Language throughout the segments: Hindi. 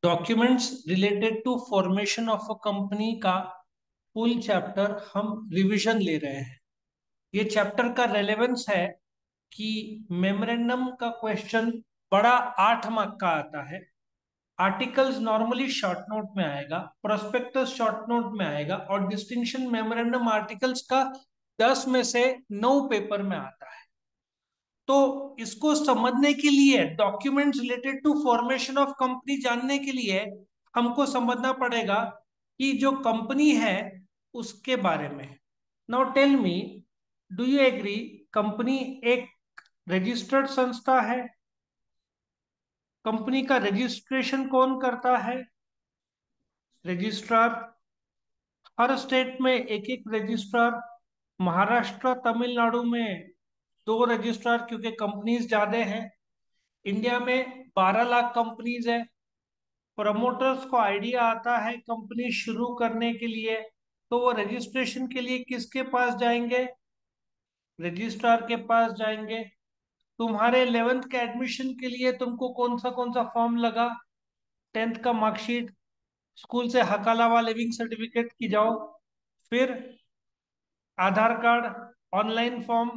Documents related to formation of a company का फुल चैप्टर हम रिवीजन ले रहे हैं। ये चैप्टर का रेलेवेंस है कि मेमोरेंडम का क्वेश्चन बड़ा 8 मार्क का आता है। आर्टिकल्स नॉर्मली शॉर्ट नोट में आएगा, प्रोस्पेक्टस शॉर्ट नोट में आएगा और डिस्टिंक्शन मेमोरेंडम आर्टिकल्स का 10 में से 9 पेपर में आता है। तो इसको समझने के लिए, documents related to formation of company जानने के लिए हमको समझना पड़ेगा कि जो कंपनी है उसके बारे में। Now tell me, do you agree company एक रजिस्टर्ड संस्था है? कंपनी का रजिस्ट्रेशन कौन करता है? रजिस्ट्रार। हर स्टेट में एक एक रजिस्ट्रार। महाराष्ट्र तमिलनाडु में 2 रजिस्ट्रार, क्योंकि कंपनीज ज्यादा हैं। इंडिया में 12 लाख कंपनीज है। प्रमोटर्स को आइडिया आता है कंपनी शुरू करने के लिए, तो वो रजिस्ट्रेशन के लिए किसके पास जाएंगे? रजिस्ट्रार के पास जाएंगे। तुम्हारे 11th के एडमिशन के लिए तुमको कौन सा फॉर्म लगा? 10th का मार्कशीट, स्कूल से हक अलावा लिविंग सर्टिफिकेट की जाओ, फिर आधार कार्ड, ऑनलाइन फॉर्म,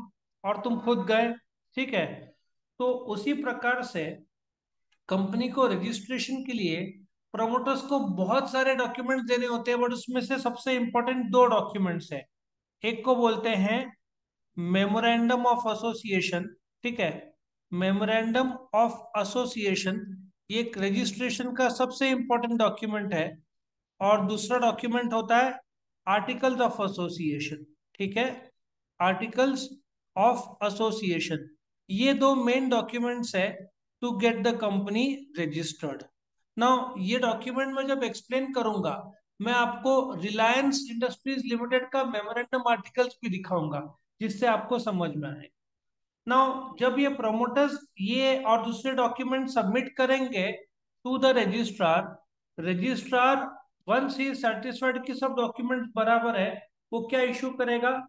और तुम खुद गए। ठीक है। तो उसी प्रकार से कंपनी को रजिस्ट्रेशन के लिए प्रमोटर्स को बहुत सारे डॉक्यूमेंट्स देने होते हैं, बट उसमें से सबसे इंपॉर्टेंट 2 डॉक्यूमेंट्स है। एक को बोलते हैं मेमोरेंडम ऑफ एसोसिएशन। ठीक है। मेमोरेंडम ऑफ एसोसिएशन ये एक रजिस्ट्रेशन का सबसे इंपॉर्टेंट डॉक्यूमेंट है। और दूसरा डॉक्यूमेंट होता है आर्टिकल्स ऑफ एसोसिएशन। ठीक है। आर्टिकल्स ऑफ एसोसिएशन, ये 2 मेन डॉक्यूमेंट्स है to get the company registered. Now ये डॉक्यूमेंट मैं जब एक्सप्लेन करूंगा, मैं आपको रिलायंस इंडस्ट्रीज लिमिटेड का मेमोरेंडम आर्टिकल्स भी दिखाऊंगा, जिससे आपको समझ में आए। नाउ जब ये प्रमोटर्स ये और दूसरे डॉक्यूमेंट सबमिट करेंगे to the registrar, registrar once ही सेटिस्फाइड कि सब डॉक्यूमेंट बराबर है, वो क्या इशू करेगा?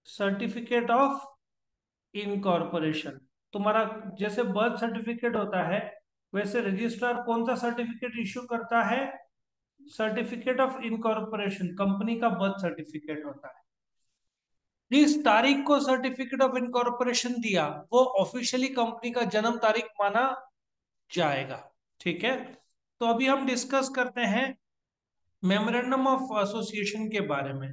Certificate of incorporation. तुम्हारा जैसे बर्थ सर्टिफिकेट होता है, वैसे रजिस्ट्रार कौन सा सर्टिफिकेट इशू करता है? सर्टिफिकेट ऑफ इनकॉर्पोरेशन, कंपनी का बर्थ सर्टिफिकेट होता है। जिस तारीख को सर्टिफिकेट ऑफ इनकॉर्पोरेशन दिया, वो ऑफिशियली कंपनी का जन्म तारीख माना जाएगा। ठीक है। तो अभी हम डिस्कस करते हैं मेमोरेंडम ऑफ एसोसिएशन के बारे में।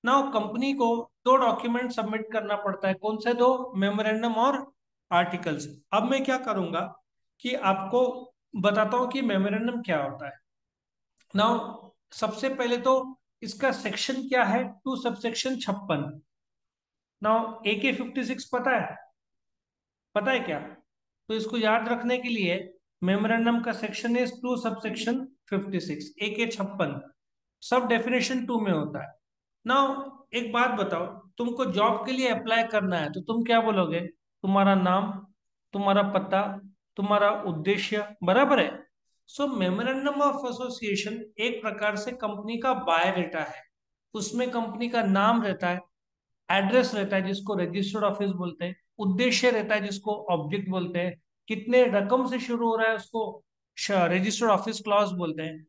नाउ कंपनी को 2 डॉक्यूमेंट सबमिट करना पड़ता है। कौन से 2? मेमोरेंडम और आर्टिकल्स। अब मैं क्या करूंगा कि आपको बताता हूं कि मेमोरेंडम क्या होता है। नाउ सबसे पहले तो इसका सेक्शन क्या है? 2 सबसेक्शन 56। नाउ AK-56 पता है? पता है क्या? तो इसको याद रखने के लिए मेमोरेंडम का सेक्शन इज 2 सबसेक्शन 56, AK-56। सब डेफिनेशन 2 में होता है। नाउ एक बात बताओ, तुमको जॉब के लिए अप्लाई करना है तो तुम क्या बोलोगे? तुम्हारा नाम, तुम्हारा पता, तुम्हारा उद्देश्य, बराबर है। सो मेमोरेंडम ऑफ एसोसिएशन एक प्रकार से कंपनी का बायोडेटा है। उसमें कंपनी का नाम रहता है, एड्रेस रहता है जिसको रजिस्टर्ड ऑफिस बोलते हैं, उद्देश्य रहता है जिसको ऑब्जेक्ट बोलते हैं, कितने रकम से शुरू हो रहा है उसको रजिस्टर्ड ऑफिस क्लॉज बोलते हैं।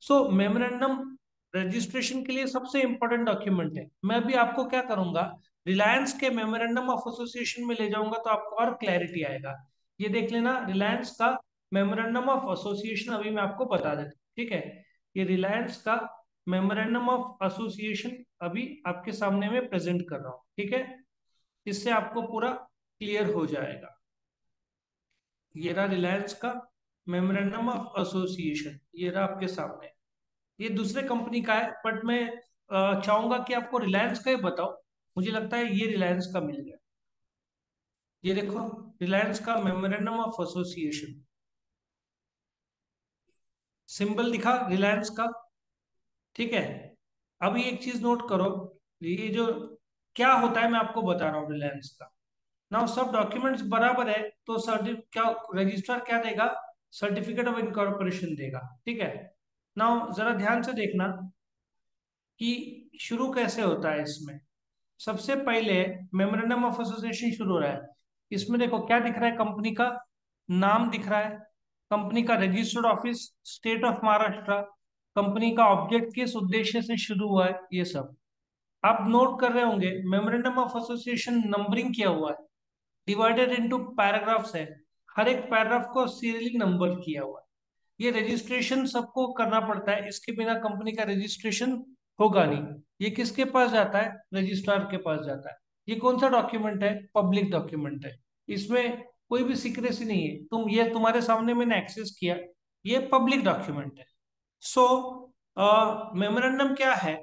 सो मेमोरेंडम रजिस्ट्रेशन के लिए सबसे इंपॉर्टेंट डॉक्यूमेंट है। मैं भी आपको क्या करूंगा, रिलायंस के मेमोरेंडम ऑफ एसोसिएशन में ले जाऊंगा तो आपको और क्लैरिटी आएगा। ये देख लेना, रिलायंस का मेमोरेंडम ऑफ एसोसिएशन अभी मैं आपको बता देता हूँ। ठीक है। ये रिलायंस का मेमोरेंडम ऑफ एसोसिएशन अभी आपके सामने में प्रेजेंट कर रहा हूँ। ठीक है। इससे आपको पूरा क्लियर हो जाएगा। ये रहा रिलायंस का मेमोरेंडम ऑफ एसोसिएशन, ये रहा आपके सामने। ये दूसरे कंपनी का है, बट मैं चाहूंगा कि आपको रिलायंस का ही बताओ। मुझे लगता है ये रिलायंस का मिल गया। ये देखो, रिलायंस का मेमोरेंडम ऑफ एसोसिएशन, सिंबल दिखा रिलायंस का। ठीक है। अभी एक चीज नोट करो, ये जो क्या होता है मैं आपको बता रहा हूँ रिलायंस का। नाउ सब डॉक्यूमेंट्स बराबर है तो सर्टिफ क्या रजिस्ट्रार क्या देगा? सर्टिफिकेट ऑफ इनकॉर्पोरेशन देगा। ठीक है। नाउ जरा ध्यान से देखना कि शुरू कैसे होता है इसमें। सबसे पहले मेमोरेंडम ऑफ एसोसिएशन शुरू हो रहा है। इसमें देखो क्या दिख रहा है? कंपनी का नाम दिख रहा है, कंपनी का registered office state of Maharashtra, company का ऑब्जेक्ट किस उद्देश्य से शुरू हुआ है, ये सब आप नोट कर रहे होंगे। मेमोरेंडम ऑफ एसोसिएशन नंबरिंग किया हुआ है, डिवाइडेड इनटू पैराग्राफ्स है, हर एक पैराग्राफ को सीरियली नंबर किया हुआ है। ये रजिस्ट्रेशन सबको करना पड़ता है, इसके बिना कंपनी का रजिस्ट्रेशन होगा नहीं। ये किसके पास जाता है? रजिस्ट्रार के पास जाता है। ये कौन सा डॉक्यूमेंट है? पब्लिक डॉक्यूमेंट है। इसमें कोई भी सीक्रेसी नहीं है। ये तुम्हारे सामने मैंने एक्सेस किया, ये पब्लिक डॉक्यूमेंट है। सो मेमोरेंडम क्या है?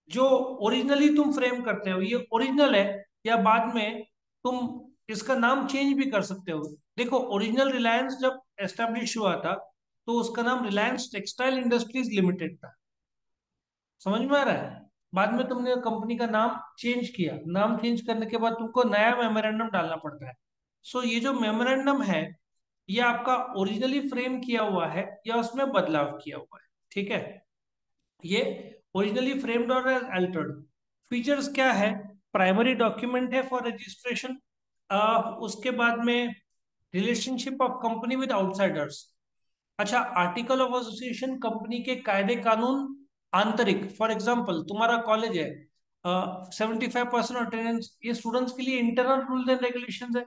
जो ओरिजिनली तुम फ्रेम करते हो, ये ओरिजिनल है या बाद में तुम इसका नाम चेंज भी कर सकते हो। देखो, ओरिजिनल रिलायंस जब एस्टेब्लिश हुआ था तो उसका नाम रिलायंस टेक्सटाइल इंडस्ट्रीज लिमिटेड था। समझ में आ रहा है? बाद में तुमने कंपनी का नाम चेंज किया, नाम चेंज करने के बाद तुमको नया मेमोरेंडम डालना पड़ता है। सो ये जो मेमोरेंडम है, ये आपका ओरिजिनली फ्रेम किया हुआ है या उसमें बदलाव किया हुआ है। ठीक है, ये ओरिजिनली फ्रेम्ड और अल्टर्ड। फीचर्स क्या है? प्राइमरी डॉक्यूमेंट है फॉर रजिस्ट्रेशन। उसके बाद में relationship of company with outsiders. अच्छा, आर्टिकल ऑफ एसोसिएशन कंपनी के कायदे कानून आंतरिक। फॉर एग्जाम्पल, तुम्हारा कॉलेज है, 75% अटेंडेंस, ये स्टूडेंट्स के लिए इंटरनल रूल्स एंड रेगुलेशंस है।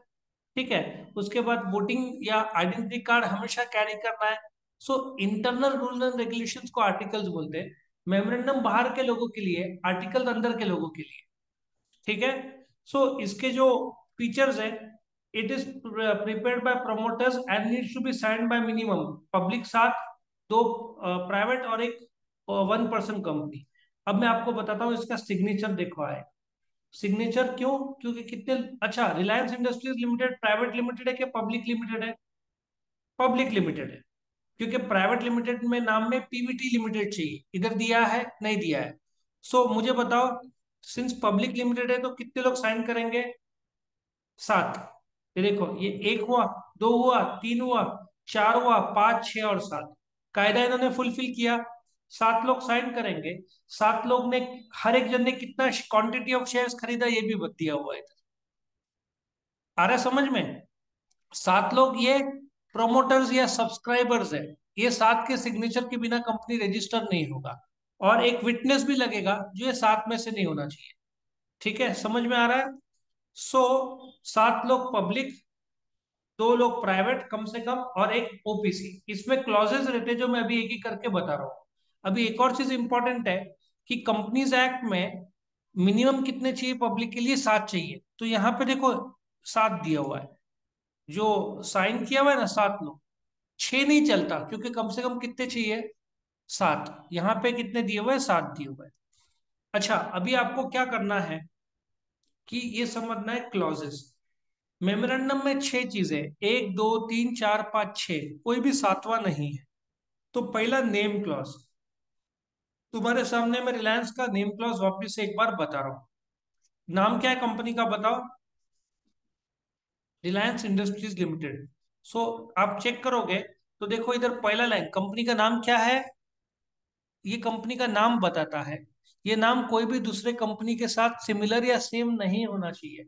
ठीक है, उसके बाद वोटिंग या आइडेंटिटी कार्ड हमेशा कैरी करना है। So internal rules and regulations को आर्टिकल्स बोलते हैं। मेमोरेंडम बाहर के लोगों के लिए, आर्टिकल अंदर के लोगों के लिए। ठीक है। सो इसके जो फीचर्स है, it is prepared by promoters and needs to be signed by minimum public 7, 2 private और एक 1 पर्सन कंपनी। अब मैं आपको बताता हूँ इसका सिग्नेचर देखो आए। सिग्नेचर क्यों? क्योंकि कितने, अच्छा, Reliance Industries limited private limited है कि पब्लिक लिमिटेड है? पब्लिक लिमिटेड है, क्योंकि प्राइवेट लिमिटेड में नाम में पीवीटी लिमिटेड चाहिए, इधर दिया है नहीं दिया है। सो मुझे बताओ, सिंस पब्लिक लिमिटेड है तो कितने लोग साइन करेंगे? 7। ये देखो, ये 1 हुआ, 2 हुआ, 3 हुआ, 4 हुआ, 5, 6 और 7। कायदा इन्होंने फुलफिल किया, 7 लोग साइन करेंगे। 7 लोग ने, हर एक जन ने कितना क्वांटिटी ऑफ शेयर्स खरीदा ये भी दिया हुआ है। आ रहा है समझ में? 7 लोग ये प्रोमोटर्स या सब्सक्राइबर्स है। ये 7 के सिग्नेचर के बिना कंपनी रजिस्टर नहीं होगा। और एक विटनेस भी लगेगा जो ये 7 में से नहीं होना चाहिए। ठीक है, समझ में आ रहा है? सो 7 लोग पब्लिक, 2 लोग प्राइवेट कम से कम, और एक ओपीसी। इसमें क्लॉजेस रहते हैं जो मैं अभी एक ही करके बता रहा हूँ। अभी एक और चीज इंपॉर्टेंट है कि कंपनीज एक्ट में मिनिमम कितने चाहिए पब्लिक के लिए? 7 चाहिए। तो यहाँ पे देखो 7 दिया हुआ है, जो साइन किया हुआ है ना, 7 लोग। 6 नहीं चलता, क्योंकि कम से कम कितने चाहिए? 7। यहाँ पे कितने दिए हुए हैं? 7 दिए हुए हैं। अच्छा, अभी आपको क्या करना है कि ये समझना है क्लॉजेस। मेमोरेंडम में 6 चीजें, 1, 2, 3, 4, 5, 6, कोई भी सातवां नहीं है। तो पहला नेम क्लॉज। तुम्हारे सामने मैं रिलायंस का नेम क्लॉज वापिस से एक बार बता रहा हूँ। नाम क्या है कंपनी का बताओ? Reliance Industries limited. सो आप चेक करोगे तो देखो, इधर पहला लाइन, कंपनी का नाम क्या है? ये कंपनी का नाम बताता है। ये नाम कोई भी दूसरे कंपनी के साथ सिमिलर या सेम नहीं होना चाहिए।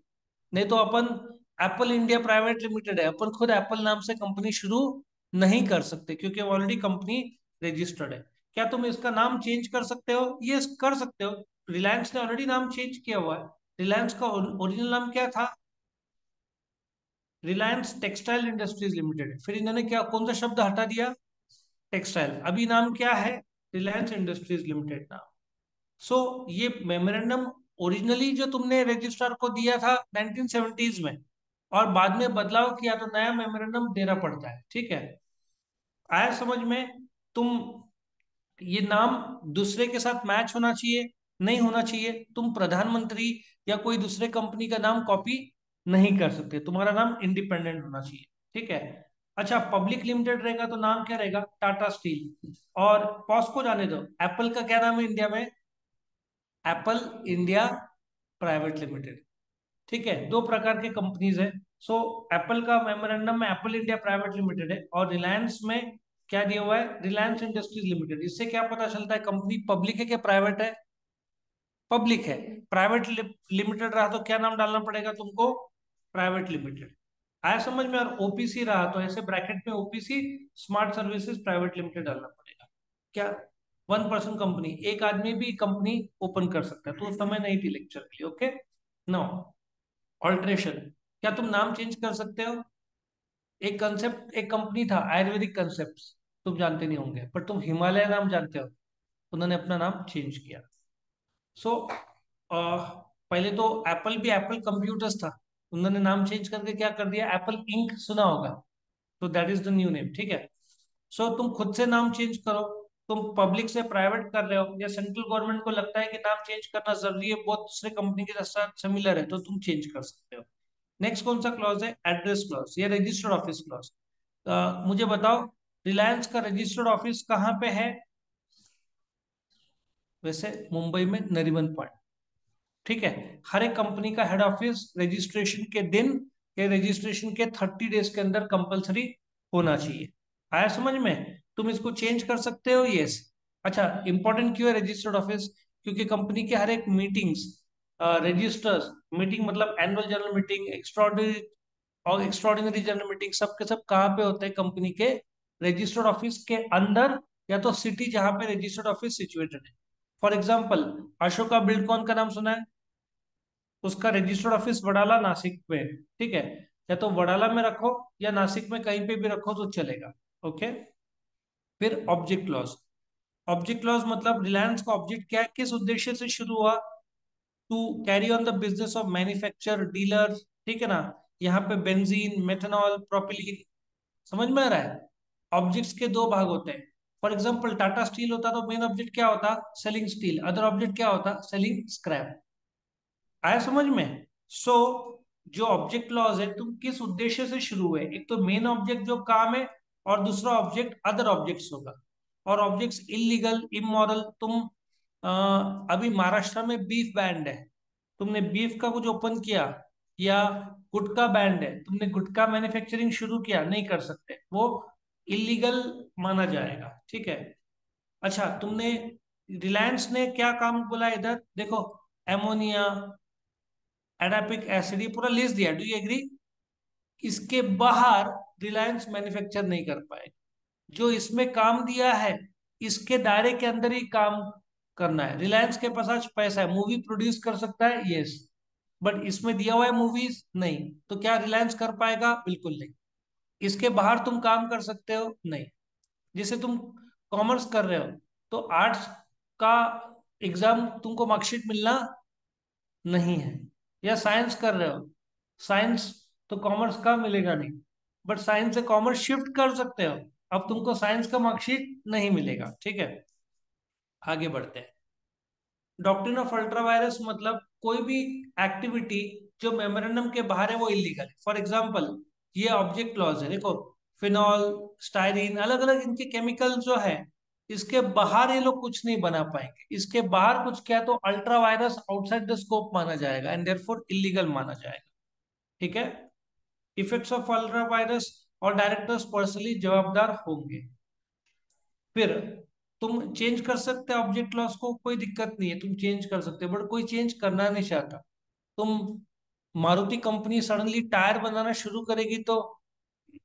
नहीं तो अपन, एप्पल इंडिया प्राइवेट लिमिटेड है, अपन खुद एप्पल नाम से कंपनी शुरू नहीं कर सकते, क्योंकि ऑलरेडी कंपनी रजिस्टर्ड है। क्या तुम इसका नाम चेंज कर सकते हो? ये कर सकते हो। रिलायंस ने ऑलरेडी नाम चेंज किया हुआ है। रिलायंस का ओरिजिनल नाम क्या था? Reliance textile industries limited. फिर इन्होंने क्या, कौन सा शब्द हटा दिया? टेक्सटाइल। अभी नाम क्या है? रिलायंस इंडस्ट्रीज लिमिटेड नाम। सो ये मेमोरेंडम ओरिजिनली जो तुमने रजिस्ट्रार को दिया था 1970s में, और बाद में बदलाव किया तो नया मेमोरेंडम देना पड़ता है। ठीक है, आया समझ में? तुम, ये नाम दूसरे के साथ मैच होना चाहिए, नहीं होना चाहिए। तुम प्रधानमंत्री या कोई दूसरे कंपनी का नाम कॉपी नहीं कर सकते, तुम्हारा नाम इंडिपेंडेंट होना चाहिए। ठीक है। अच्छा, पब्लिक लिमिटेड रहेगा तो नाम क्या रहेगा? टाटा स्टील। और पॉस को जाने दो, एप्पल का क्या नाम है इंडिया में? Apple India private limited. ठीक है, 2 प्रकार के कंपनीज है। सो एप्पल का मेमोरेंडम में एप्पल इंडिया प्राइवेट लिमिटेड है, और रिलायंस में क्या दिया हुआ है? Reliance Industries limited. इससे क्या पता चलता है कंपनी पब्लिक है कि प्राइवेट है? पब्लिक है। प्राइवेट लिमिटेड रहा तो क्या नाम डालना पड़ेगा तुमको? Private limited. आया समझ में? और ओपीसी रहा तो ऐसे ब्रैकेट में OPC smart services private limited डालना पड़ेगा। क्या? 1 पर्सन कंपनी, एक आदमी भी कंपनी ओपन कर सकता है, तो उस समय नहीं थी लेक्चर के लिए। ओके। नो ऑल्ट्रेशन, क्या तुम नाम चेंज कर सकते हो? एक कंसेप्ट, एक कंपनी था आयुर्वेदिक कंसेप्ट, तुम जानते नहीं होंगे, पर तुम हिमालय नाम जानते हो, उन्होंने अपना नाम चेंज किया। सो पहले तो एप्पल भी एप्पल कंप्यूटर्स था, उन्होंने नाम चेंज करके क्या कर दिया, एप्पल इंक, सुना होगा, तो that is the new name. ठीक है। सो तुम खुद से नाम चेंज करो, तुम पब्लिक से प्राइवेट कर रहे हो, या सेंट्रल गवर्नमेंट को लगता है कि नाम चेंज करना जरूरी है, बहुत दूसरे कंपनी के साथ सिमिलर है, तो तुम चेंज कर सकते हो। नेक्स्ट कौन सा क्लॉज है? एड्रेस क्लॉज या रजिस्टर्ड ऑफिस क्लॉज। मुझे बताओ, रिलायंस का रजिस्टर्ड ऑफिस कहाँ पे है? वैसे मुंबई में नरीमन पॉइंट। ठीक है। हर एक कंपनी का हेड ऑफिस रजिस्ट्रेशन के दिन या रजिस्ट्रेशन के 30 डेज के अंदर कंपलसरी होना चाहिए। आया समझ में? तुम इसको चेंज कर सकते हो, यस। अच्छा, इंपॉर्टेंट क्यों है रजिस्टर्ड ऑफिस? क्योंकि कंपनी के हर एक मीटिंग्स, रजिस्टर्स, मीटिंग मतलब एनुअल जनरल मीटिंग, एक्स्ट्रॉर्डिनरी और एक्स्ट्रॉर्डिनरी जनरल मीटिंग, सब के सब कहाँ पे होते हैं? कंपनी के रजिस्टर्ड ऑफिस के अंदर, या तो सिटी जहां पे रजिस्टर्ड ऑफिस सिचुएटेड है। फॉर एग्जाम्पल, अशोका बिल्डकॉन का नाम सुना है? उसका रजिस्टर्ड ऑफिस वडाला नासिक में। ठीक है। या तो वडाला में रखो या नासिक में कहीं पे भी रखो तो चलेगा। ओके। फिर ऑब्जेक्ट लॉस। ऑब्जेक्ट लॉस मतलब रिलायंस का ऑब्जेक्ट क्या है, किस उद्देश्य से शुरू हुआ? To carry on the business of manufacture dealer. ठीक है ना? यहाँ पे बेंजीन, मेथनॉल, प्रोपिलीन, समझ में आ रहा है? ऑब्जेक्ट्स के दो भाग होते हैं। फॉर एग्जाम्पल टाटा स्टील होता तो मेन ऑब्जेक्ट क्या होता? Selling steel. अदर ऑब्जेक्ट क्या होता? Selling scrap. आया समझ में? सो जो ऑब्जेक्ट क्लॉज है, तुम किस उद्देश्य से शुरू हुए, एक तो मेन ऑब्जेक्ट जो काम है, और दूसरा ऑब्जेक्ट अदर ऑब्जेक्ट्स होगा। और ऑब्जेक्ट्स इलीगल, इमोरल, तुम अ, अभी महाराष्ट्र में बीफ बैंड है, तुमने बीफ का कुछ ओपन किया, या गुटखा बैंड है, तुमने गुटखा मैन्युफैक्चरिंग शुरू किया, नहीं कर सकते, वो इलीगल माना जाएगा। ठीक है। अच्छा, तुमने, रिलायंस ने क्या काम बोला इधर देखो, एमोनिया, एडापिक एसिड, ये पूरा लिस्ट दिया, डू यू एग्री? इसके बाहर रिलायंस मैन्युफैक्चर नहीं कर पाए। जो इसमें काम दिया है, इसके दायरे के अंदर ही काम करना है। रिलायंस के पास आज पैसा है, मूवी प्रोड्यूस कर सकता है, यस, बट इसमें दिया हुआ है मूवीज नहीं, तो क्या रिलायंस कर पाएगा? बिल्कुल नहीं। इसके बाहर तुम काम कर सकते हो? नहीं। जैसे तुम कॉमर्स कर रहे हो, तो आर्ट्स का एग्जाम तुमको मार्कशीट मिलना नहीं है, या साइंस कर रहे हो, साइंस तो कॉमर्स का मिलेगा नहीं, बट साइंस से कॉमर्स शिफ्ट कर सकते हो, अब तुमको साइंस का मार्कशीट नहीं मिलेगा। ठीक है। आगे बढ़ते हैं। डॉक्ट्रिन ऑफ अल्ट्रा वायरस मतलब कोई भी एक्टिविटी जो मेमोरेंडम के बाहर है वो इलीगल है। फॉर एग्जाम्पल, ये ऑब्जेक्ट क्लॉज है, देखो, फिनॉल, स्टाइरिन, अलग अलग इनके केमिकल जो है, इसके बाहर ये लोग कुछ नहीं बना पाएंगे, इसके बाहर कुछ क्या तो ultra vires outside the scope माना जाएगा, एंड देयरफॉर इलीगल माना जाएगा। ठीक है। इफेक्ट्स ऑफ अल्ट्रा वायरस और डायरेक्टर्स पर्सनली जवाबदार होंगे। फिर तुम चेंज कर सकते हो ऑब्जेक्ट क्लॉज को, कोई दिक्कत नहीं है, तुम चेंज कर सकते हो, बट कोई चेंज करना नहीं चाहता। तुम, मारुति कंपनी सडनली टायर बनाना शुरू करेगी तो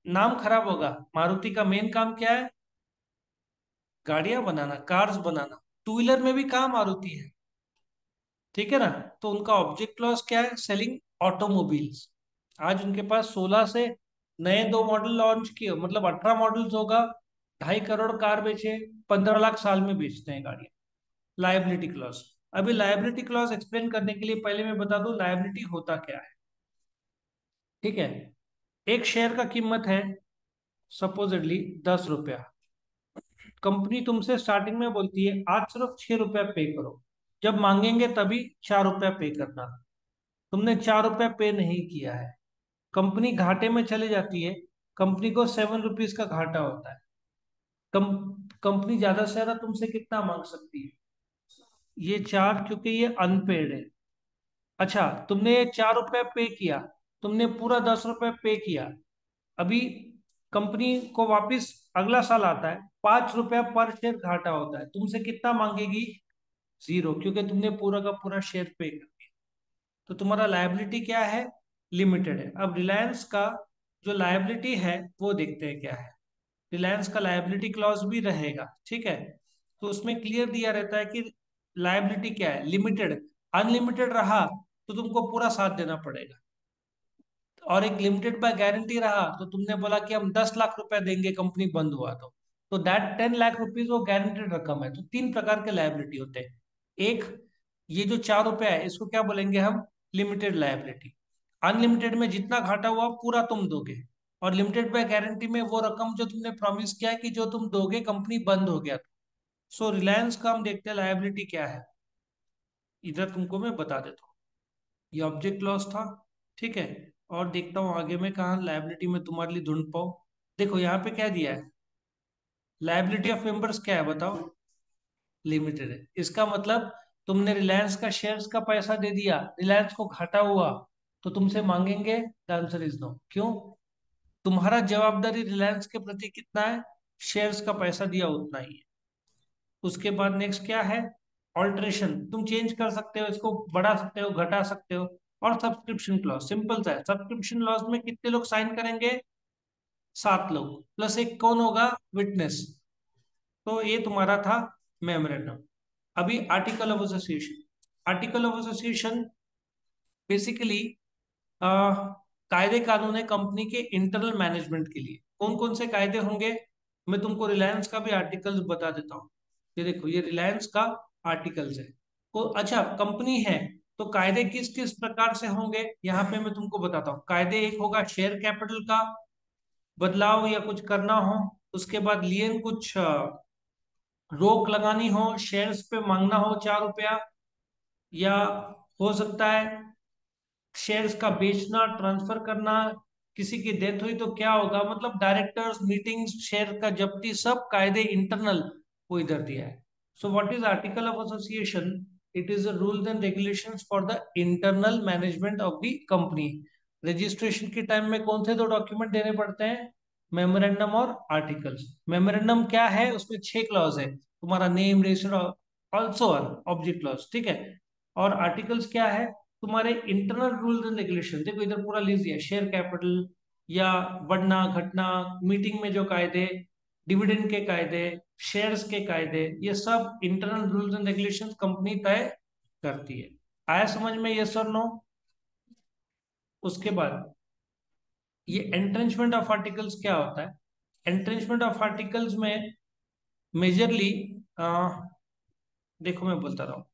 नाम खराब होगा। मारुति का मेन काम क्या है? गाड़ियां बनाना, कार्स बनाना, टू व्हीलर में भी काम मारुति है। ठीक है ना? तो उनका ऑब्जेक्ट क्लॉज क्या है? Selling automobiles. आज उनके पास 16 से नए दो मॉडल लॉन्च किए, मतलब 18 मॉडल्स होगा, 2.5 करोड़ कार बेचे, 15 लाख साल में बेचते हैं गाड़ियां। Liability clause. अभी लायबिलिटी क्लॉज एक्सप्लेन करने के लिए पहले मैं बता दूं लायबिलिटी होता क्या है। ठीक है। एक शेयर का कीमत है सपोजिटली 10 रुपया। कंपनी तुमसे स्टार्टिंग में बोलती है आज सिर्फ 6 रुपया पे करो, जब मांगेंगे तभी 4 रुपया पे करना। तुमने 4 रुपया पे नहीं किया है, कंपनी घाटे में चली जाती है, कंपनी को 7 रुपीज का घाटा होता है। कम कंपनी ज्यादा से ज्यादा तुमसे कितना मांग सकती है? ये 4, क्योंकि ये अनपेड है। अच्छा, तुमने ये 4 रुपया पे किया, तुमने पूरा 10 रुपया पे किया, अभी कंपनी को वापस अगला साल आता है, 5 रुपया पर शेयर घाटा होता है, तुमसे कितना मांगेगी? 0, क्योंकि तुमने पूरा का पूरा शेयर पे कर दिया। तो तुम्हारा लायबिलिटी क्या है? लिमिटेड है। अब रिलायंस का जो लायबिलिटी है वो देखते हैं क्या है। रिलायंस का लायबिलिटी क्लॉज भी रहेगा, ठीक है। तो उसमें क्लियर दिया रहता है कि लायबिलिटी क्या है, लिमिटेड। अनलिमिटेड रहा तो तुमको पूरा साथ देना पड़ेगा, और एक लिमिटेड बाय गारंटी रहा तो तुमने बोला कि हम 10 लाख रुपए देंगे कंपनी बंद हुआ तो दैट 10 लाख रुपीज वो गारंटेड रकम है। तो तीन प्रकार के लायबिलिटी होते हैं। एक, ये जो 4 रुपया है इसको क्या बोलेंगे हम, लिमिटेड लायबिलिटी। अनलिमिटेड में जितना घाटा हुआ पूरा तुम दोगे, और लिमिटेड बाय गारंटी में वो रकम जो तुमने प्रॉमिस किया है कि जो तुम दोगे कंपनी बंद हो गया तो। सो रिलायंस का हम देखते हैं लायबिलिटी क्या है, इधर तुमको मैं बता देता हूँ। ये ऑब्जेक्ट लॉस था, ठीक है। और देखता हूँ आगे में कहाँ लायबिलिटी में तुम्हारे लिए ढूंढ पाऊँ। देखो यहाँ पे क्या दिया है, लायबिलिटी ऑफ मेंबर्स क्या है बताओ, लिमिटेड है। इसका मतलब तुमने रिलायंस का शेयर्स का पैसा दे दिया, रिलायंस को घाटा हुआ तो तुमसे मांगेंगे, द आंसर इज नो। क्यों? तुम्हारा जवाबदारी रिलायंस के प्रति कितना है, शेयर्स का पैसा दिया उतना ही है। उसके बाद नेक्स्ट क्या है, ऑल्ट्रेशन, तुम चेंज कर सकते हो, इसको बढ़ा सकते हो, घटा सकते हो। और सब्सक्रिप्शन क्लॉज सिंपल सा है, सब्सक्रिप्शन क्लॉज में कितने लोग साइन करेंगे, 7 लोग, प्लस एक कौन होगा, विटनेस। तो ये तुम्हारा था मेमोरेंडम। अभी article of association. Article of association basically कायदे कानून है कंपनी के इंटरनल मैनेजमेंट के लिए। कौन कौन से कायदे होंगे, मैं तुमको रिलायंस का भी आर्टिकल्स बता देता हूँ। ये देखो, ये रिलायंस का आर्टिकल्स है। को अच्छा कंपनी है तो कायदे किस किस प्रकार से होंगे यहाँ पे मैं तुमको बताता हूँ। कायदे, एक होगा शेयर कैपिटल का बदलाव या कुछ करना हो, उसके बाद लियन कुछ रोक लगानी हो, शेयर्स पे मांगना हो 4 रुपया, या हो सकता है शेयर्स का बेचना, ट्रांसफर करना। किसी की डेथ हुई तो क्या होगा, मतलब डायरेक्टर्स मीटिंग्स, शेयर का जब्ती, सब कायदे इंटरनल वो इधर दिया है। So what is article of association, it is rules and regulations for the internal management of the company. Registration के टाइम में कौन से दो डॉक्यूमेंट देने पड़ते हैं, मेमोरेंडम और आर्टिकल्स। मेमोरेंडम क्या है, उसमें 6 क्लॉज है, तुम्हारा name, register, also object clause, ठीक है। और आर्टिकल्स क्या है, तुम्हारे इंटरनल रूल्स एंड रेगुलेशन। देखो इधर पूरा लिस्ट दिया है, शेयर कैपिटल या बढ़ना घटना, मीटिंग में जो कायदे, डिविडेंड के कायदे, शेयर्स के कायदे, ये सब internal rules and regulations company तय करती है। आया समझ में, यस और नो? उसके बाद ये एंट्रेंचमेंट ऑफ आर्टिकल्स क्या होता है। एंट्रेंचमेंट ऑफ आर्टिकल्स में मेजरली देखो मैं बोलता रहा हूँ,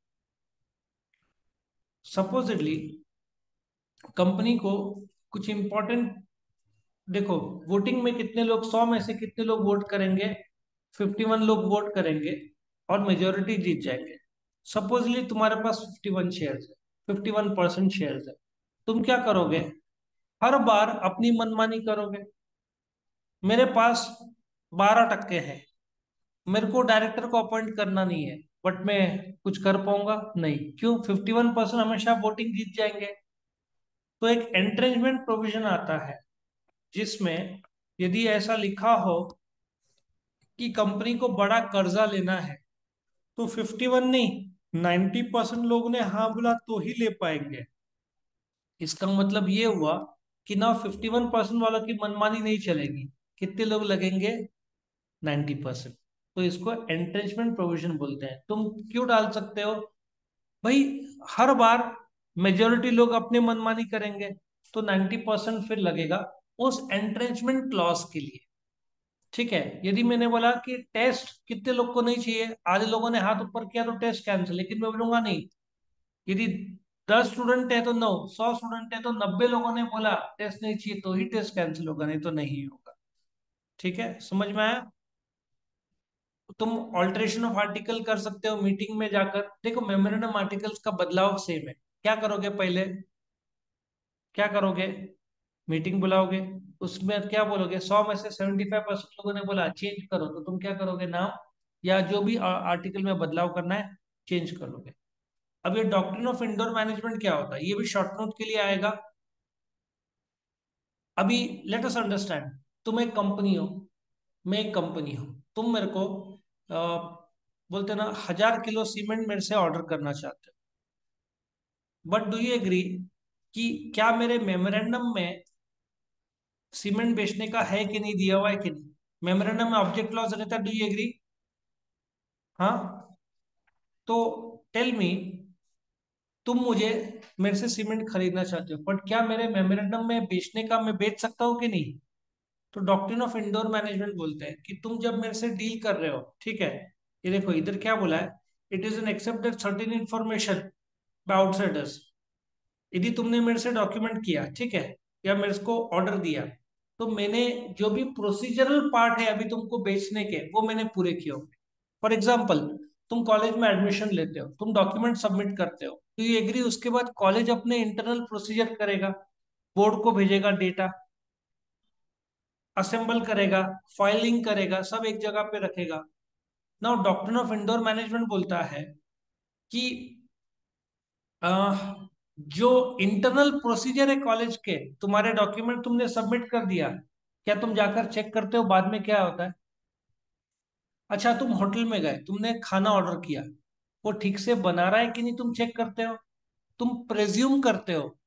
सपोजिटली कंपनी को कुछ इंपॉर्टेंट, देखो वोटिंग में कितने लोग, 100 में से कितने लोग वोट करेंगे, 51 लोग वोट करेंगे और मेजोरिटी जीत जाएंगे। सपोजली तुम्हारे पास 51 शेयर्स है, 51% शेयर्स है। तुम क्या करोगे, हर बार अपनी मनमानी करोगे। मेरे पास 12 टक्के है, मेरे को डायरेक्टर को अपॉइंट करना नहीं है, बट मैं कुछ कर पाऊंगा नहीं, क्यों, 51% हमेशा वोटिंग जीत जाएंगे। तो एक एंट्रेंचमेंट प्रोविजन आता है जिसमें यदि ऐसा लिखा हो कि कंपनी को बड़ा कर्जा लेना है तो 51 नहीं, 90% लोग ने हाँ बोला तो ही ले पाएंगे। इसका मतलब ये हुआ कि ना 51% वालों की मनमानी नहीं चलेगी, कितने लोग लगेंगे, 90%। तो इसको एंट्रेंचमेंट प्रोविजन बोलते हैं। तुम क्यों डाल सकते हो भाई, हर बार मेजोरिटी लोग अपने मनमानी करेंगे तो 90% फिर लगेगा उस एंट्रेंचमेंट क्लॉज के लिए, ठीक है। यदि मैंने बोला कि टेस्ट कितने लोग को नहीं चाहिए, आधे लोगों ने हाथ ऊपर किया तो टेस्ट कैंसिल, लेकिन मैं बोलूंगा नहीं, यदि 10 स्टूडेंट है तो 9, 100 स्टूडेंट है तो 90 लोगों ने बोला टेस्ट नहीं चाहिए तो ही टेस्ट कैंसिल होगा, नहीं तो नहीं होगा। ठीक है, समझ में आया? तुम ऑल्टरेशन ऑफ आर्टिकल कर सकते हो मीटिंग में जाकर। देखो मेमोरेंडम आर्टिकल्स का बदलाव सेम है। क्या करोगे पहले, क्या करोगे, मीटिंग बुलाओगे, उसमें क्या बोलोगे, 100 में से 75% लोगों ने बोला चेंज करो, तो तुम क्या करोगे, नाम या जो भी आर्टिकल में बदलाव करना है चेंज कर लोगे। अब ये डॉक्ट्रिन ऑफ इंडोर मैनेजमेंट क्या होता है, ये भी शॉर्ट नोट के लिए आएगा। अभी लेट अस अंडरस्टैंड, तुम एक कंपनी हो, मैं एक कंपनी हूँ, तुम मेरे को बोलते ना 1000 किलो सीमेंट मेरे से ऑर्डर करना चाहते हो, बट डू यू एग्री कि क्या मेरे मेमोरेंडम में सीमेंट बेचने का है कि नहीं, दिया हुआ है कि नहीं? मेमोरेंडम में ऑब्जेक्ट क्लॉज रहता है, डू यू एग्री? हाँ। तो टेल मी, तुम मुझे मेरे से सीमेंट खरीदना चाहते हो, बट क्या मेरे मेमोरेंडम में बेचने का मैं बेच सकता हूँ कि नहीं? तो डॉक्ट्रिन ऑफ इंडोर मैनेजमेंट बोलते हैं कि तुम जब मेरे से डील कर रहे हो, ठीक है, ये देखो इधर क्या बोला है, it is an accepted certain information bye outsiders. यदि तुमने मेरे से डॉक्यूमेंट किया, ठीक है, या मेरे को ऑर्डर दिया, तो मैंने जो भी प्रोसीजरल पार्ट है अभी तुमको बेचने के, वो मैंने पूरे किए होंगे। फॉर एग्जाम्पल, तुम कॉलेज में एडमिशन लेते हो, तुम डॉक्यूमेंट सबमिट करते हो, तो ये एग्री, उसके बाद कॉलेज अपने इंटरनल प्रोसीजर करेगा, बोर्ड को भेजेगा डेटा, असेंबल करेगा, फाइलिंग करेगा, सब एक जगह पे रखेगा। Now doctrine of indoor management बोलता है कि अह, जो इंटरनल प्रोसीजर है कॉलेज के, तुम्हारे डॉक्यूमेंट तुमने सबमिट कर दिया, क्या तुम जाकर चेक करते हो बाद में क्या होता है? अच्छा, तुम होटल में गए, तुमने खाना ऑर्डर किया, वो ठीक से बना रहा है कि नहीं तुम चेक करते हो? तुम प्रेज्यूम करते हो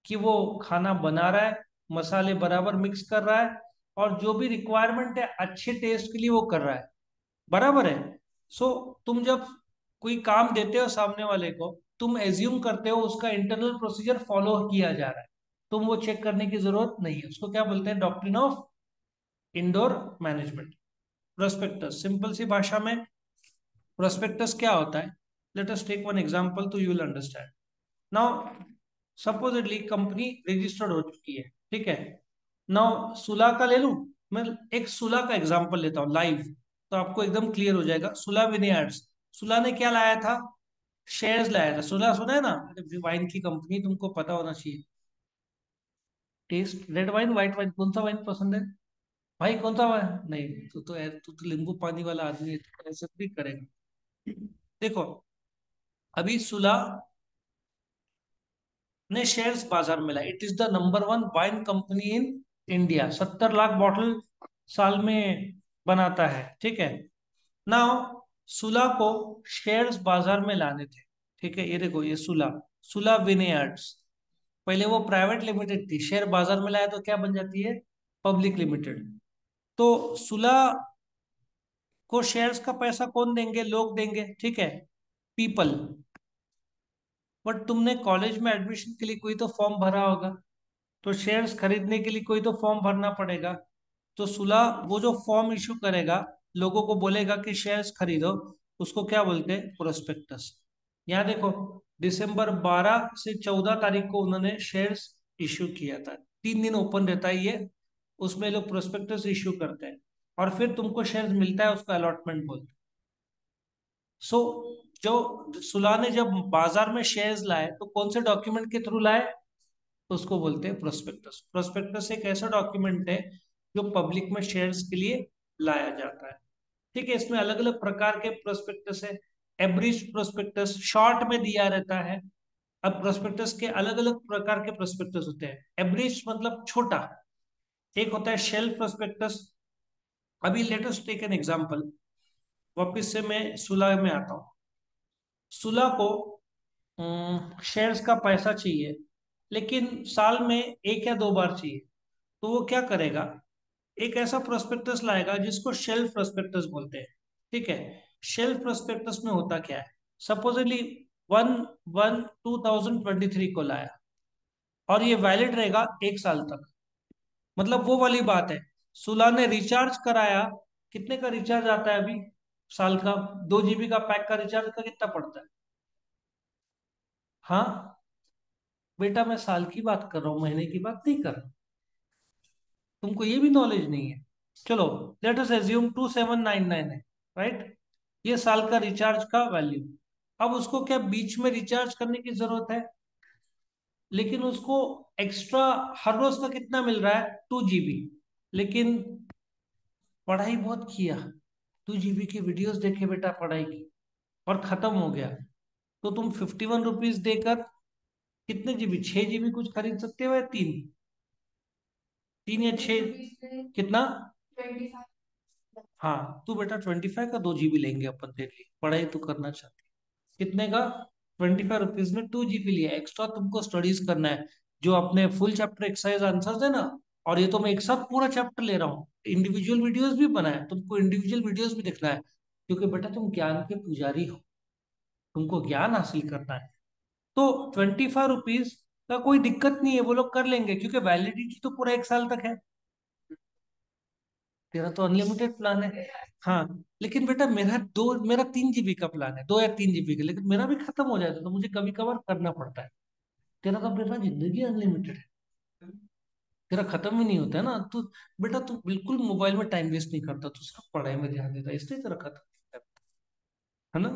कि वो खाना बना रहा है, मसाले बराबर मिक्स कर रहा है, और जो भी रिक्वायरमेंट है अच्छे टेस्ट के लिए वो कर रहा है, बराबर है। सो तुम जब कोई काम देते हो सामने वाले को, तुम एज्यूम करते हो उसका इंटरनल प्रोसीजर फॉलो किया जा रहा है, तुम वो चेक करने की जरूरत नहीं है। उसको क्या बोलते हैं? Doctrine of indoor management. Prospectus, simple सी भाषा में प्रोस्पेक्टस क्या होता है, let us take one example तो you will understand. Now supposedly company registered हो चुकी है, ठीक है। नाउ सुला का ले लूं, मैं एक सुला का एग्जांपल लेता हूँ लाइव, तो आपको एकदम क्लियर हो जाएगा। सुला विनेयार्ड्स, सुला ने क्या लाया था? शेयर्स लाया था। सुला सुना है ना, अरे वाइन की कंपनी, तुमको पता होना चाहिए। Test, red wine, white wine, कौन सा वाइन पसंद है भाई? कौन सा वाइन? नहीं, तू तो नींबू पानी वाला आदमी है, तो ऐसे भी करेगा। देखो, अभी सुला ने शेयर्स बाजार में लाए, it is the number one wine company in India, 70 lakh bottle साल में बनाता है, ठीक है। नाउ सुला को शेयर्स बाजार में लाने थे, ठीक है, ये देखो ये सुला, सुला विनेयार्ड्स, पहले वो प्राइवेट लिमिटेड थी, शेयर बाजार में लाया तो क्या बन जाती है? Public limited. तो सुला को शेयर्स का पैसा कौन देंगे? लोग देंगे, ठीक है, पीपल। बट तुमने कॉलेज में एडमिशन के लिए कोई तो फॉर्म भरा होगा, तो शेयर्स खरीदने के लिए कोई तो फॉर्म भरना पड़ेगा। तो सुला वो जो फॉर्म इशू करेगा, लोगों को बोलेगा कि शेयर्स खरीदो, उसको क्या बोलते हैं? प्रोस्पेक्टस। यहाँ देखो, दिसंबर 12 से 14 तारीख को उन्होंने शेयर्स इशू किया था, 3 दिन ओपन रहता है ये, उसमें लोग प्रोस्पेक्टस इशू करते हैं, और फिर तुमको शेयर्स मिलता है, उसको अलॉटमेंट बोलते हैं। सो जो सुला ने जब बाजार में शेयर्स लाए, तो कौन से डॉक्यूमेंट के थ्रू लाए? तो उसको बोलते हैं प्रोस्पेक्टस। प्रोस्पेक्टस एक ऐसा डॉक्यूमेंट है जो पब्लिक में शेयर्स के लिए लाया जाता है, ठीक है। इसमें अलग अलग प्रकार के प्रोस्पेक्टस है। एब्रिज प्रोस्पेक्टस शॉर्ट में दिया रहता है। अब प्रोस्पेक्टस के अलग अलग प्रकार के प्रोस्पेक्टस होते हैं। एब्रिज मतलब छोटा। एक होता है शेल्फ प्रोस्पेक्टस। अभी let us take an example, वापिस से मैं सुलह में आता हूँ। सुलह को शेयर्स का पैसा चाहिए, लेकिन साल में 1 या 2 बार चाहिए। तो वो क्या करेगा? एक ऐसा प्रोस्पेक्टस लाएगा जिसको शेल्फ प्रोस्पेक्टस बोलते हैं, ठीक है। शेल्फ प्रोस्पेक्टस में होता क्या है? सपोजली 1/1/2023 को लाया, और ये वैलिड रहेगा 1 साल तक। मतलब वो वाली बात है, सुला ने रिचार्ज कराया। कितने का रिचार्ज आता है अभी साल का? 2 GB का पैक का रिचार्ज का कितना पड़ता है? हाँ बेटा, मैं साल की बात कर रहा हूँ, महीने की बात नहीं कर रहा। तुमको ये भी नॉलेज नहीं है? चलो, लेट अस एज्यूम 2799 है, राइट? ये साल का रिचार्ज का वैल्यू। अब उसको क्या बीच में रिचार्ज करने की जरूरत है? लेकिन उसको एक्स्ट्रा हर रोज का कितना मिल रहा है? 2 GB। लेकिन पढ़ाई बहुत किया, 2 GB की वीडियोस देखे बेटा पढ़ाई की, और खत्म हो गया। तो तुम 51 रुपीज देकर कितने जीबी, 6 GB कुछ खरीद सकते हो, या तीन? 3 या 6? कितना? हाँ, तू बेटा 25 का 2 GB लेंगे अपन तेरे लिए, पढ़ाई तू करना चाहती है। कितने का? 25 रुपीज में 2 GB लिया, एक्स्ट्रा तुमको स्टडीज करना है, जो अपने फुल चैप्टर एक्सरसाइज आंसर्स है ना, और ये तो मैं एक साथ पूरा चैप्टर ले रहा हूँ, इंडिविजुअल वीडियोस भी बनाए, तुमको इंडिविजुअल वीडियोस भी देखना है, क्योंकि बेटा तुम ज्ञान के पुजारी हो, तुमको ज्ञान हासिल करना है। तो 25 रुपीज का कोई दिक्कत नहीं है, वो लोग कर लेंगे, क्योंकि वैलिडिटी तो पूरा 1 साल तक है। तेरा तो अनलिमिटेड प्लान है। हाँ, लेकिन बेटा मेरा 3 GB का प्लान है, 2 या 3 GB का, लेकिन मेरा भी खत्म हो जाता है तो मुझे कभी कभार करना पड़ता है। तेरा तो बेटा जिंदगी अनलिमिटेड है, तेरा खत्म ही नहीं होता है ना। तू बेटा तू बिल्कुल मोबाइल में टाइम वेस्ट नहीं करता, तू सिर्फ पढ़ाई में ध्यान देता है, इसलिए तेरा खत्म होता है ना।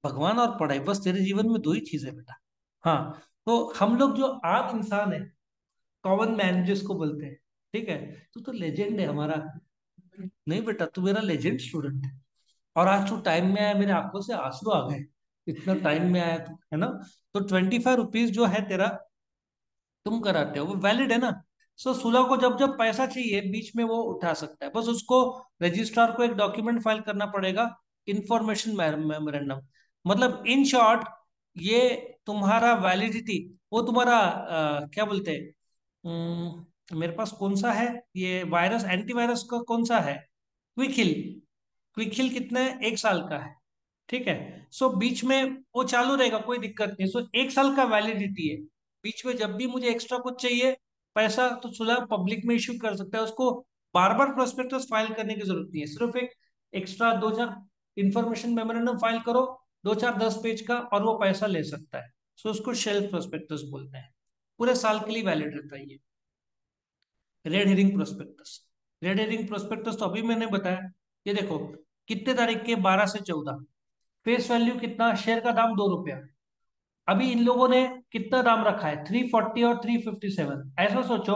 भगवान और पढ़ाई, बस तेरे जीवन में 2 ही चीज है बेटा। हाँ, तो हम लोग जो आम इंसान है, कॉमन मैन जिसको बोलते हैं, ठीक है, तू तो लेजेंड है हमारा। नहीं बेटा, तू मेरा लेजेंड स्टूडेंट है। और आज तू टाइम में आया, मेरे आंखों से आंसू आ गए, इतना टाइम में आया तू, है ना। तो 25 रुपीज जो है तेरा, तुम कराते हो वो वैलिड है ना। सो सुलह को जब जब पैसा चाहिए बीच में वो उठा सकता है, बस उसको रजिस्ट्रार को एक डॉक्यूमेंट फाइल करना पड़ेगा, इंफॉर्मेशन मेमोरेंडम। मतलब इन शॉर्ट, ये तुम्हारा वैलिडिटी, वो तुम्हारा क्या बोलते हैं, मेरे पास कौन सा है, ये वायरस एंटीवायरस का कौन सा है, क्विक हिल। क्विक हिल कितने 1 साल का है, ठीक है। सो बीच में वो चालू रहेगा, कोई दिक्कत नहीं। सो 1 साल का वैलिडिटी है, बीच में जब भी मुझे एक्स्ट्रा कुछ चाहिए पैसा, तो सुलह पब्लिक में इश्यू कर सकता है उसको। बार बार प्रोस्पेक्टस फाइल करने की जरूरत नहीं है, सिर्फ एक एक्स्ट्रा 2 4 इंफॉर्मेशन मेमोरेंडम फाइल करो, 2 4 10 पेज का, और वो पैसा ले सकता है। सो उसको शेल्फ प्रोस्पेक्टस बोलते हैं, पूरे साल के लिए वैलिड रहता है ये। Red herring prospectus, red herring prospectus तो अभी मैंने बताया। ये देखो, कितने तारीख के, 12 से 14, फेस वैल्यू कितना, शेयर का दाम 2 रुपया। अभी इन लोगों ने कितना दाम रखा है, 340 और 357। ऐसा सोचो,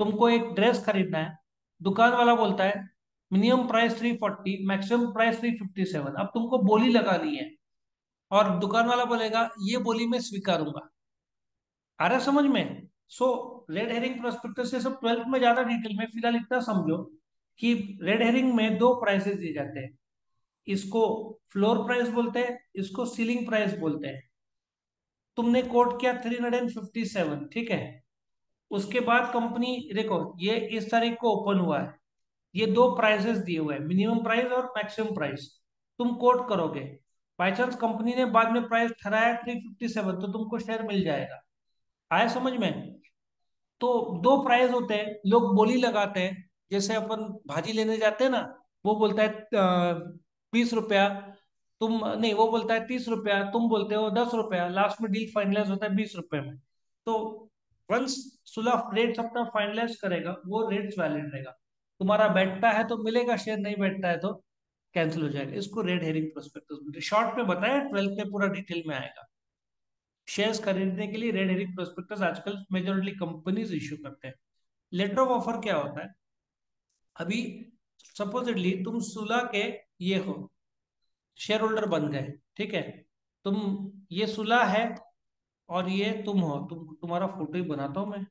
तुमको एक ड्रेस खरीदना है, दुकान वाला बोलता है मिनिमम प्राइस 340, मैक्सिमम प्राइस 357। अब तुमको बोली लगानी है, और दुकान वाला बोलेगा ये बोली मैं स्वीकारूंगा। आ रहा है समझ में। सो रेड हेरिंग प्रोस्पेक्टस से सब 12th में ज्यादा डिटेल में, फिलहाल इतना समझो कि रेड हेरिंग में 2 प्राइसेस दिए जाते हैं। इसको फ्लोर प्राइस बोलते हैं, इसको सीलिंग प्राइस बोलते हैं। तुमने कोट किया 357, ठीक है। उसके बाद कंपनी, देखो ये इस तारीख को ओपन हुआ है, ये 2 प्राइसेस दिए हुए हैं, मिनिमम प्राइस और मैक्सिमम प्राइस। तुम कोट करोगे, बाई चांस कंपनी ने बाद में प्राइस ठहराया 357, तो तुमको शेयर मिल जाएगा। आया समझ में। तो 2 प्राइस होते हैं, लोग बोली लगाते हैं। जैसे अपन भाजी लेने जाते हैं ना, वो बोलता है 20 रुपया, तुम नहीं, वो बोलता है 30 रुपया, तुम बोलते हो 10 रुपया, लास्ट में डील फाइनलाइज होता है 20 रुपये में। तो वंस सुलह रेट अपना फाइनलाइज करेगा, वो रेट्स वैलिड रहेगा। तुम्हारा बैठता है तो मिलेगा शेयर, नहीं बैठता है तो कैंसिल हो जाएगा। इसको रेड हेरिंग प्रोस्पेक्टस बोलते हैं। शॉर्ट में बताया, 12th में पूरा डिटेल में आएगा। शेयर्स खरीदने के लिए रेड हेरिंग प्रोस्पेक्टस आजकल मेजोरिटी कंपनीज इश्यू करते हैं। लेटर ऑफ ऑफर क्या होता है, अभी सपोजिटली तुम सुलह के ये हो, शेयर होल्डर बन गए, ठीक है। तुम, ये सुलह है, और ये तुम हो, तुम्हारा फोटो ही बनाता हूं मैं।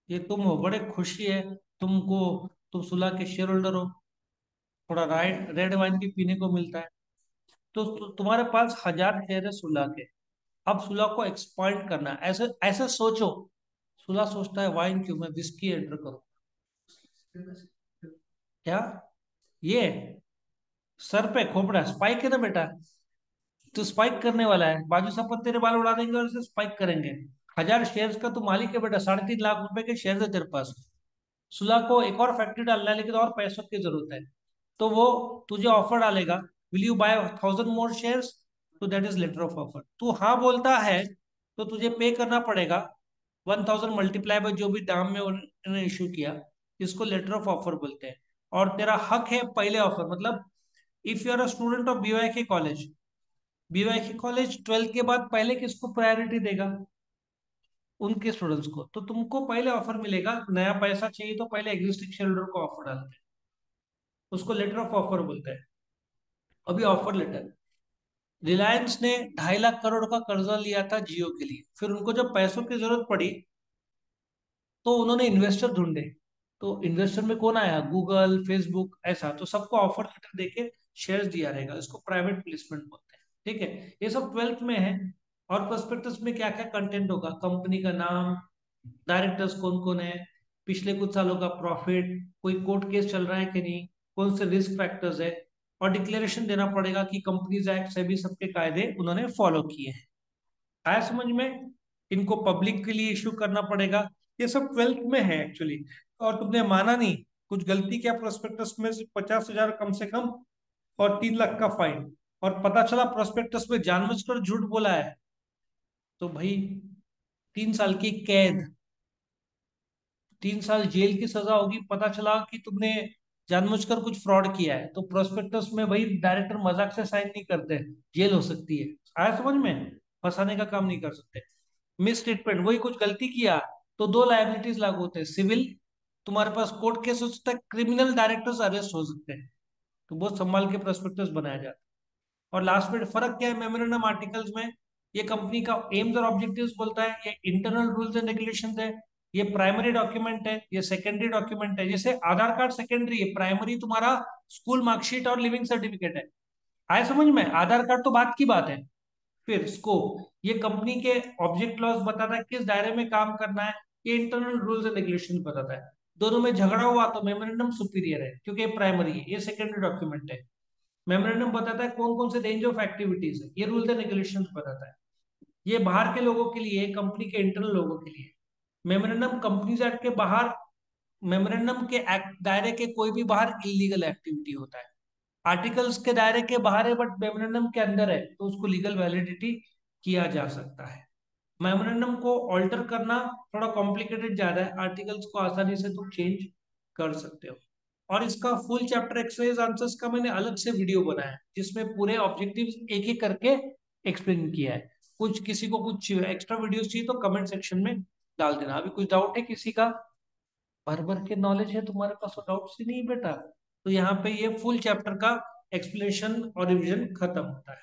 ये तुम हो, बड़े खुशी है तुमको, तुम सुलह के शेयर होल्डर हो, थोड़ा राइट रेड वाइन भी पीने को मिलता है। तो तुम्हारे पास 1000 शेयर है सुलह के। अब सुलह को एक्सपांड करना है, ऐसे ऐसे सोचो। सुलह सोचता है वाइन क्यों, मैं विस्की एंटर करूं। क्या, ये सर पे खोपड़ा स्पाइक है ना बेटा, तो स्पाइक करने वाला है, बाजू से अपन तेरे बाल उड़ा देंगे और इसे स्पाइक करेंगे। 1000 शेयर्स का तू मालिक है बेटा, 3.5 लाख रुपए के शेयर है तेरे पास। सुलह को एक और फैक्ट्री डालना है, लेकिन और पैसों की जरूरत है। तो वो तुझे ऑफर डालेगा, will you buy 1000 more shares, तो that is letter of offer. तू हाँ बोलता है तो तुझे पे करना पड़ेगा 1000 मल्टीप्लाई बाय जो भी दाम में उन्होंने इशू किया। इसको लेटर ऑफ ऑफर बोलते हैं। और तेरा हक है पहले ऑफर, मतलब if you are a student of BYK college, BYK college 12th के बाद पहले किसको प्रायोरिटी देगा, उनके स्टूडेंट्स को। तो तुमको पहले ऑफर मिलेगा, नया पैसा चाहिए तो पहले एग्जिस्टिंग शेयर होल्डर को ऑफर डालते हैं, उसको लेटर ऑफ ऑफर बोलते हैं। अभी ऑफर लेटर, रिलायंस ने 2.5 लाख करोड़ का कर्जा लिया था जियो के लिए, फिर उनको जब पैसों की जरूरत पड़ी तो उन्होंने इन्वेस्टर ढूंढे। तो इन्वेस्टर में कौन आया, गूगल, फेसबुक, ऐसा। तो सबको ऑफर लेटर देके शेयर्स दिया रहेगा, इसको प्राइवेट प्लेसमेंट बोलते हैं, ठीक है। ये सब 12th में है। और प्रोस्पेक्टस में क्या क्या कंटेंट होगा, कंपनी का नाम, डायरेक्टर्स कौन कौन है, पिछले कुछ सालों का प्रॉफिट, कोई कोर्ट केस चल रहा है कि नहीं, कौन से रिस्क फैक्टर्स है, और डिक्लेरेशन देना पड़ेगा कि कंपनीज एक्ट से भी सबके कायदे उन्होंने फॉलो किए हैं। आया समझ में? इनको पब्लिक के लिए इश्यू करना पड़ेगा। ये सब 12th में है एक्चुअली। और तुमने माना नहीं, कुछ गलती किया प्रोस्पेक्टस में, 50,000 कम से कम और 3 लाख का फाइन, और पता चला प्रोस्पेक्टस में जानबूझकर झूठ बोला है, तो भाई 3 साल की कैद, 3 साल जेल की सजा होगी। पता चला कि तुमने जानबूझकर कुछ फ्रॉड किया है, तो प्रोस्पेक्टस में भाई डायरेक्टर मजाक से साइन नहीं करते, जेल हो सकती है। आया समझ में? फंसाने का काम नहीं कर सकते। मिस स्टेटमेंट, वही कुछ गलती किया तो दो लायबिलिटीज लागू होते हैं, सिविल, तुम्हारे पास कोर्ट केस हो सकता है, क्रिमिनल डायरेक्टर्स अरेस्ट हो सकते हैं। तो बहुत संभाल के प्रोस्पेक्टस बनाया जाता है। और लास्ट में फर्क क्या है मेमोरेंडम आर्टिकल्स में? ये कंपनी का एम्स और ऑब्जेक्टिव्स बोलता है, ये इंटरनल रूल्स एंड रेगुलेशंस है, ये प्राइमरी डॉक्यूमेंट है, ये सेकेंडरी डॉक्यूमेंट है। जैसे आधार कार्ड सेकेंडरी है, प्राइमरी तुम्हारा स्कूल मार्कशीट और लिविंग सर्टिफिकेट है। आए समझ में? आधार कार्ड तो बात की बात है। फिर स्कोप, ये कंपनी के ऑब्जेक्ट क्लॉज बताता है किस दायरे में काम करना है, ये इंटरनल रूल्स एंड रेगुलेशन बताता है। दोनों में झगड़ा हुआ तो मेमोरेंडम सुपीरियर है, क्योंकि ये प्राइमरी है, ये सेकेंडरी डॉक्यूमेंट है। मेमोरेंडम बताता है कौन कौन से रेंज ऑफ एक्टिविटीज है, ये रूल्स एंड रेगुलेशंस बताता है। ये बाहर के लोगों के लिए, कंपनी के इंटरनल लोगों के लिए। मेमोरेंडम कंपनीज एक्ट के बाहर, मेमोरेंडम के एक्ट दायरे के कोई भी बाहर इलीगल एक्टिविटी होता है। आर्टिकल्स के दायरे के बाहर है बट मेमोरेंडम के अंदर है, तो उसको लीगल वैलिडिटी किया जा सकता है। मेमोरेंडम को ऑल्टर करना थोड़ा कॉम्प्लिकेटेड ज्यादा है, आर्टिकल्स को आसानी से तुम चेंज कर सकते हो। और इसका फुल चैप्टर एक्सरसाइज आंसर्स का मैंने अलग से वीडियो बनाया है, जिसमें पूरे ऑब्जेक्टिव्स एक एक करके एक्सप्लेन किया है। कुछ किसी को कुछ एक्स्ट्रा वीडियोस चाहिए तो कमेंट सेक्शन में डाल देना। अभी कुछ डाउट है किसी का? भर भर के नॉलेज है तुम्हारे पास, डाउट ही नहीं बेटा। तो यहाँ पे ये फुल चैप्टर का एक्सप्लेनेशन और रिवीजन खत्म होता है।